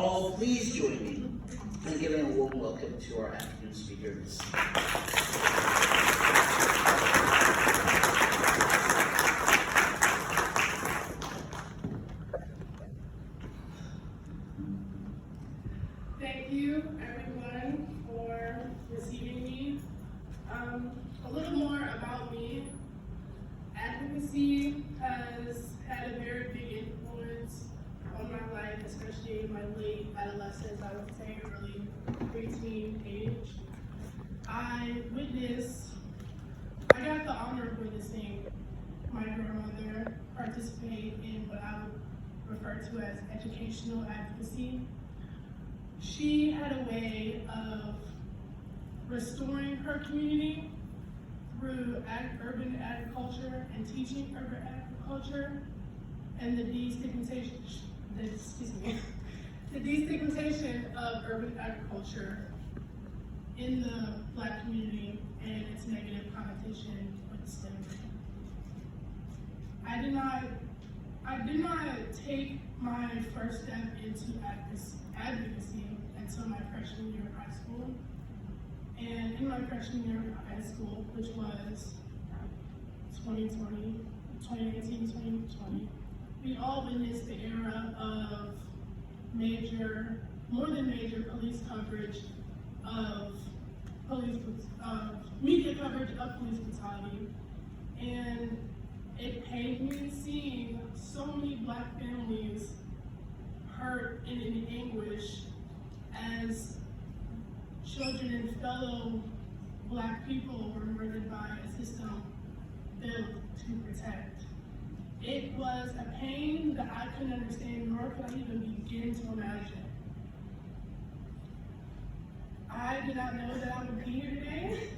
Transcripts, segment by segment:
all please join me in giving a warm welcome to our afternoon speakers. Thank you, everyone, for receiving me. A little more about me. Advocacy has had a very big influence on my life, especially in my late adolescence, I would say early preteen age. I got the honor of witnessing my grandmother participate in what I would refer to as educational advocacy. She had a way of restoring her community through urban agriculture and teaching urban agriculture and the destigmatization of urban agriculture in the Black community and its negative connotation with slavery. I did not take my first step into advocacy until my freshman year of high school. And in my freshman year of high school, which was 2019, 2020, we all witnessed the era of more than major police coverage media coverage of police brutality. And it pained me seeing so many Black families hurt and in anguish as children and fellow Black people were murdered by a system built to protect. It was a pain that I couldn't understand, nor could I even begin to imagine. I did not know that I would be here today,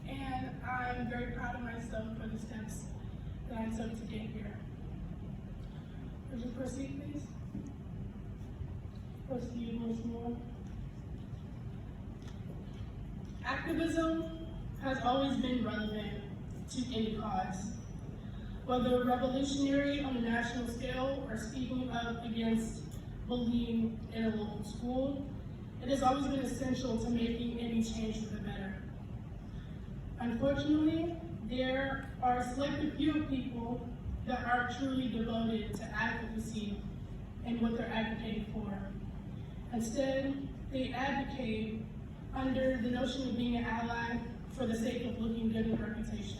and I'm very proud of myself for the steps that I took to get here. Would you proceed, please? Proceed once more. Activism has always been relevant to any cause, whether revolutionary on a national scale or speaking up against bullying in a local school. It has always been essential to making any change for the better. Unfortunately, there are a selected few people that are truly devoted to advocacy and what they're advocating for. Instead, they advocate under the notion of being an ally for the sake of looking good in reputation.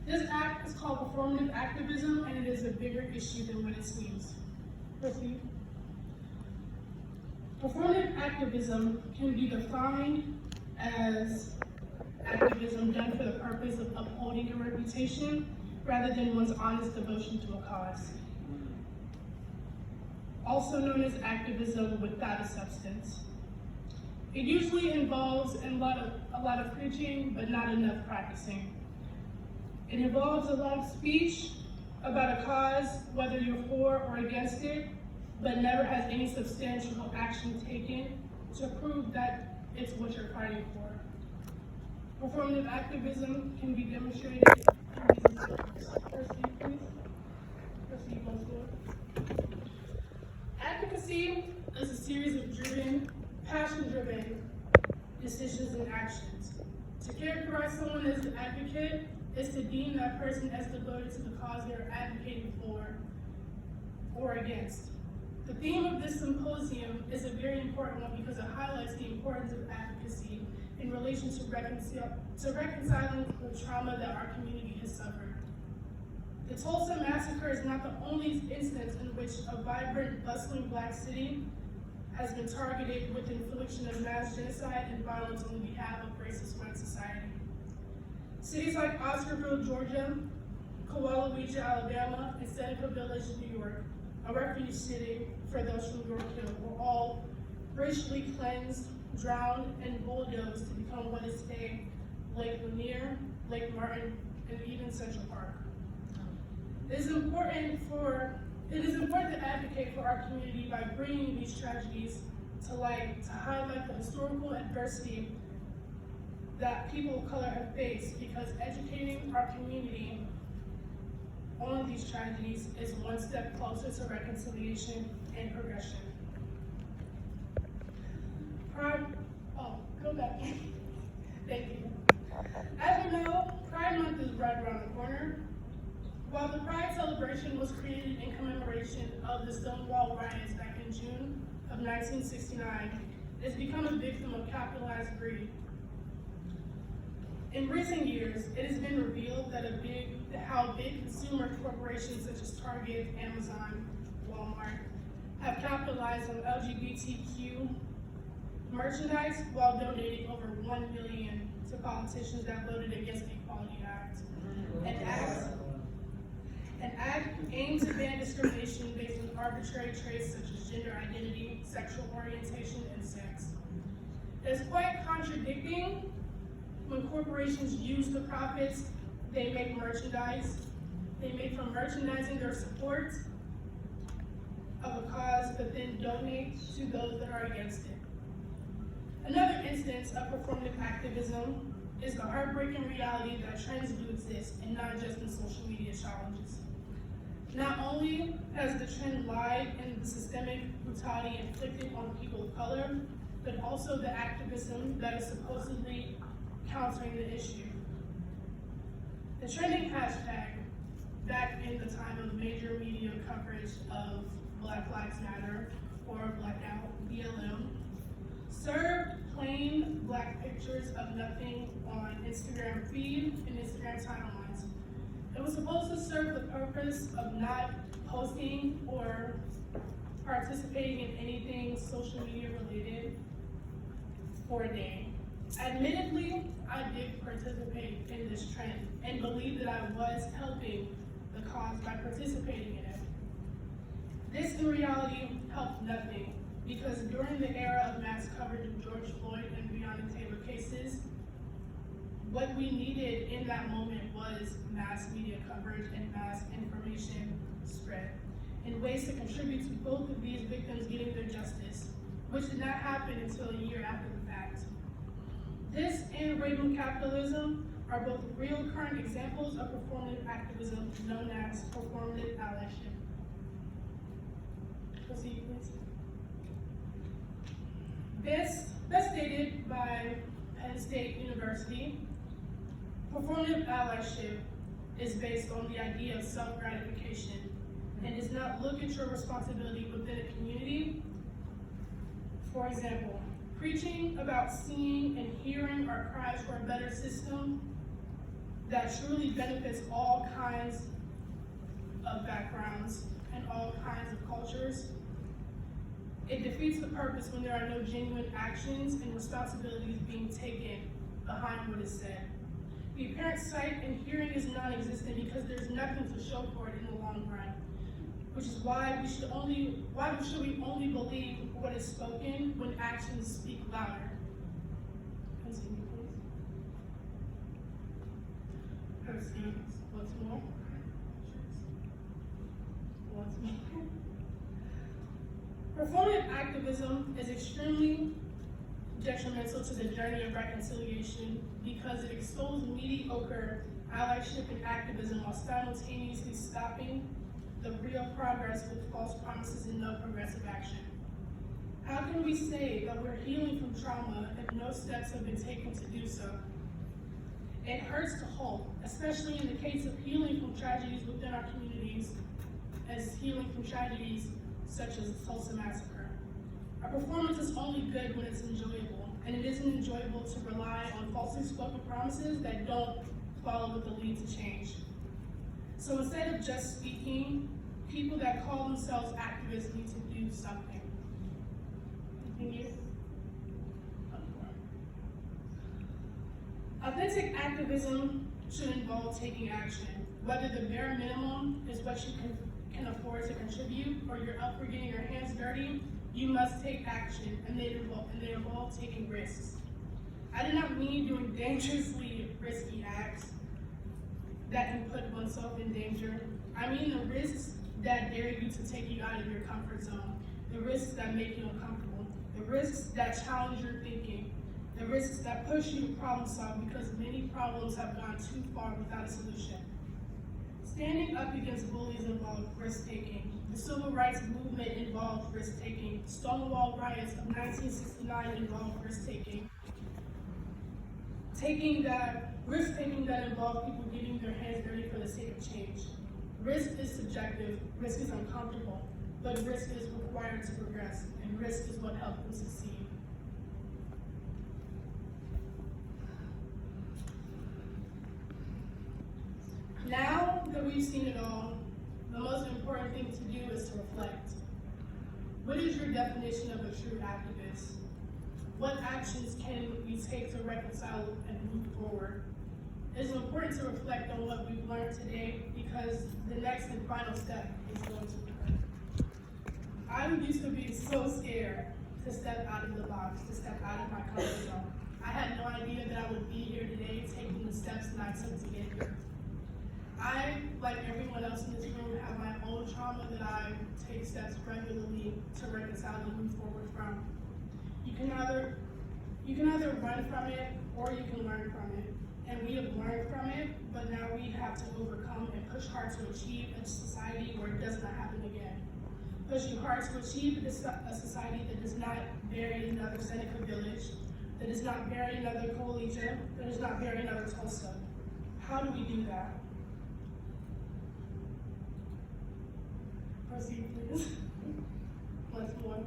This act is called performative activism, and it is a bigger issue than what it seems. Proceed. Performative activism can be defined as activism done for the purpose of upholding a reputation rather than one's honest devotion to a cause. Also known as activism without a substance. It usually involves a lot of preaching, but not enough practicing. It involves a lot of speech about a cause, whether you're for or against it, but never has any substantial action taken to prove that it's what you're fighting for. Performative activism can be demonstrated in these terms. Proceed, please. Proceed once more. Advocacy is a series of passion-driven decisions and actions. To characterize someone as an advocate is to deem that person as devoted to the cause they're advocating for or against. The theme of this symposium is a very important one because it highlights the importance of advocacy in relation to reconciling the trauma that our community has suffered. The Tulsa Massacre is not the only instance in which a vibrant, bustling Black city has been targeted with the infliction of mass genocide and violence on behalf of racist white society. Cities like Oscarville, Georgia, Coahuila, Alabama, and Seneca Village, New York, a refuge city for those from York Hill, were all racially cleansed, drowned, and bulldozed to become what is today Lake Lanier, Lake Martin, and even Central Park. It is important to advocate for our community by bringing these tragedies to light, to highlight the historical adversity that people of color have faced, because educating our community on these tragedies is one step closer to reconciliation and progression. Go back. Thank you. As we know, Pride Month is right around the corner. While the Pride celebration was created in commemoration of the Stonewall riots back in June of 1969, it's become a victim of capitalized greed. In recent years, it has been revealed that how big consumer corporations such as Target, Amazon, Walmart have capitalized on LGBTQ merchandise while donating over $1 million to politicians that voted against the Equality Act. An act aimed to ban discrimination based on arbitrary traits such as gender identity, sexual orientation, and sex. It is quite contradicting when corporations use the profits they make from merchandising their support of a cause, but then donate to those that are against it. Another instance of performative activism is the heartbreaking reality that trends do exist, and not just in social media challenges. Not only has the trend lied in the systemic brutality inflicted on people of color, but also the activism that is supposedly countering the issue. The trending hashtag, back in the time of major media coverage of Black Lives Matter or Blackout, BLM, served plain black pictures of nothing on Instagram feed and Instagram timelines. It was supposed to serve the purpose of not posting or participating in anything social media related for a day. Admittedly, I did participate in this trend and believe that I was helping the cause by participating in it. This in reality helped nothing, because during the era of mass coverage of George Floyd and Breonna Taylor cases, what we needed in that moment was mass media coverage and mass information spread, and ways to contribute to both of these victims getting their justice, which did not happen until a year after the fact. This and rainbow capitalism are both real current examples of performative activism known as performative allyship. Proceed, please. Best stated by Penn State University, performative allyship is based on the idea of self-gratification and does not look at your responsibility within a community. For example, preaching about seeing and hearing our cries for a better system that truly benefits all kinds of backgrounds and all kinds of cultures. It defeats the purpose when there are no genuine actions and responsibilities being taken behind what is said. The apparent sight and hearing is non-existent because there's nothing to show for it in the long run, which is why should we only believe what is spoken when actions speak louder? Continue, please. Proceed. Once more. Once more. Performative activism is extremely detrimental to the journey of reconciliation because it extols mediocre allyship and activism while simultaneously stopping the real progress with false promises and no progressive action. How can we say that we're healing from trauma if no steps have been taken to do so? It hurts to hope, especially in the case of healing from tragedies within our communities, as healing from tragedies such as the Tulsa Massacre. Our performance is only good when it's enjoyable, and it isn't enjoyable to rely on falsely spoken promises that don't follow with the lead to change. So instead of just speaking, people that call themselves activists need to do something. Continue. Authentic activism should involve taking action, whether the bare minimum is what you can afford to contribute or you're up for getting your hands dirty. You must take action, and they involve taking risks. I do not mean doing dangerously risky acts that can put oneself in danger. I mean the risks that dare you to take you out of your comfort zone, the risks that make you uncomfortable, the risks that challenge your thinking, the risks that push you to problem solve because many problems have gone too far without a solution. Standing up against bullies involves risk taking. The civil rights movement involved risk-taking. Stonewall riots of 1969 involved risk-taking. Risk-taking that involved people getting their hands dirty for the sake of change. Risk is subjective, risk is uncomfortable, but risk is required to progress, and risk is what helped them succeed. Now that we've seen it all, the most important thing to do is to reflect. What is your definition of a true activist? What actions can we take to reconcile and move forward? It's important to reflect on what we've learned today because the next and final step is going to occur. I used to be so scared to step out of the box, to step out of my comfort zone. I had no idea that I would be here today taking the steps that I took to get here. I, like everyone else in this room, have my own trauma that I take steps regularly to reconcile and move forward from. You can either run from it or you can learn from it. And we have learned from it, but now we have to overcome and push hard to achieve a society where it does not happen again. Pushing hard to achieve a society that does not bury another Seneca village, that does not bury another coalition, that does not bury another Tulsa. How do we do that? Proceed, please. Once more.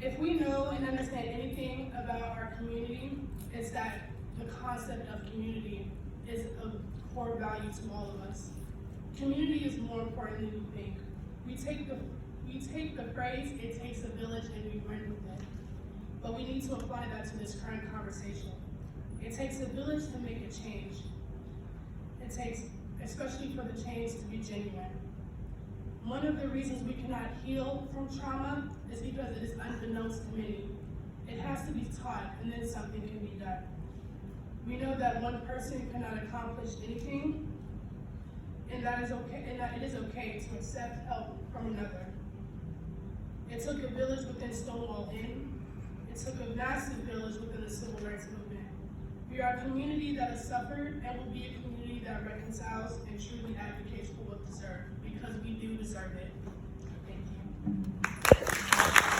If we know and understand anything about our community, it's that the concept of community is a core value to all of us. Community is more important than we think. We take the phrase, "it takes a village," and we run with it. But we need to apply that to this current conversation. It takes a village to make a change. It takes, especially for the change to be genuine. One of the reasons we cannot heal from trauma is because it is unbeknownst to many. It has to be taught, and then something can be done. We know that one person cannot accomplish anything, and that is okay, and that it is okay to accept help from another. It took a village within Stonewall Inn. It took a massive village within the civil rights movement. We are a community that has suffered and will be a community that reconciles and truly advocates for what we deserve, because we do deserve it. Thank you.